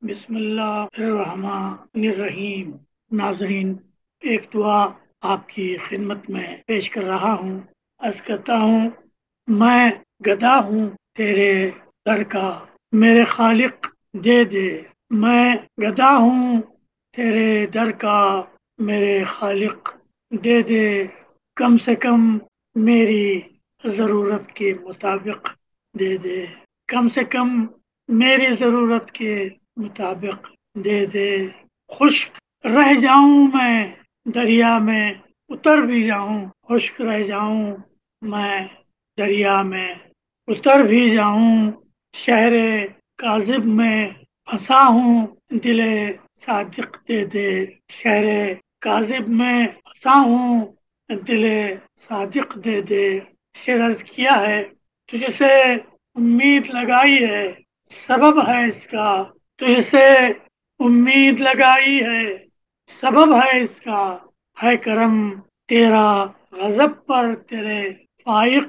بسم اللہ الرحمن الرحیم۔ ناظرین، ایک دعا آپ کی خدمت میں پیش کر رہا ہوں۔ عرض کرتا ہوں، میں گدا ہوں تیرے در کا، میرے خالق دے دے۔ میں گدا ہوں تیرے در کا، میرے خالق دے دے۔ کم سے کم میری ضرورت کے مطابق دے دے، کم سے کم میری ضرورت کے مطابق دے دے۔ خشک رہ جاؤں میں دریا میں اتر بھی جاؤں، خشک رہ جاؤں میں دریا میں اتر بھی جاؤں۔ شہر کاذب میں پھنسا ہوں، دل صادق دے دے۔ شہر کاذب میں پھنسا ہوں، دل صادق دے دے۔ شعر عرض کیا ہے، تجھ سے امید لگائی ہے، سبب ہے اس کا۔ تجھ سے امید لگائی ہے، سبب ہے اس کا۔ ہے کرم تیرا غضب پر تیرے فائق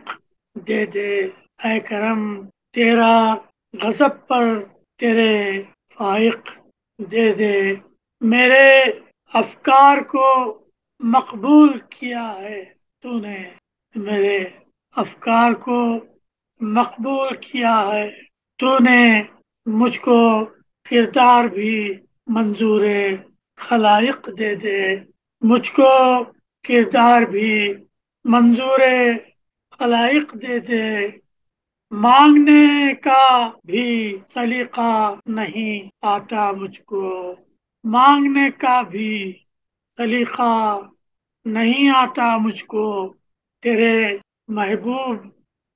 دے دے۔ ہے کرم تیرا غضب پر تیرے فائق دے دے۔ میرے افکار کو مقبول کیا ہے تو نے، میرے افکار کو مقبول کیا ہے تو نے۔ مجھ کو کردار بھی منظور خلائق دے دے۔ مجھ کو کردار بھی منظور خلائق دے دے۔ مانگنے کا بھی سلیقہ نہیں آتا مجھ کو، مانگنے کا بھی سلیقہ نہیں آتا مجھ کو۔ تیرے محبوب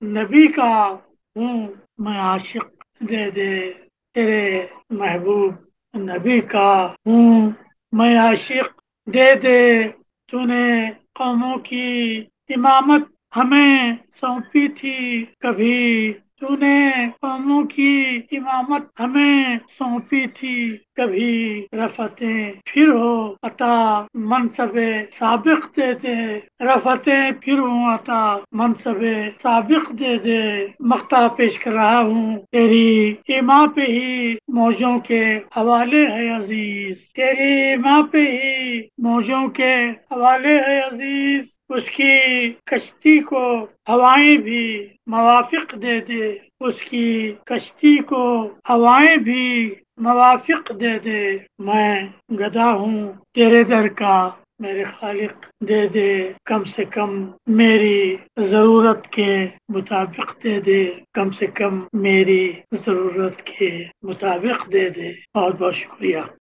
نبی کا ہوں میں عاشق دے دے۔ تیرے محبوب نبی کا ہوں میں عاشق دے دے۔ تو نے قوموں کی امامت ہمیں سونپی تھی کبھی، تو نے قوموں کی امامت ہمیں سونپی تھی کبھی۔ رفتیں پھر ہو عطا منصب سابق دے دے، رفتیں پھر ہو عطا منصب سابق دے دے۔ مقطع پیش کر رہا ہوں، تیری ایما پہ ہی موجوں کے حوالے ہے عزیز، تیری ایما پہ ہی موجوں کے حوالے ہے عزیز۔ اس کی کشتی کو ہوائیں بھی موافق دے دے، اس کی کشتی کو ہوائیں بھی موافق دے دے۔ میں گدا ہوں تیرے در کا، میرے خالق دے دے۔ کم سے کم میری ضرورت کے مطابق دے دے، کم سے کم میری ضرورت کے مطابق دے دے۔ بہت بہت شکریہ۔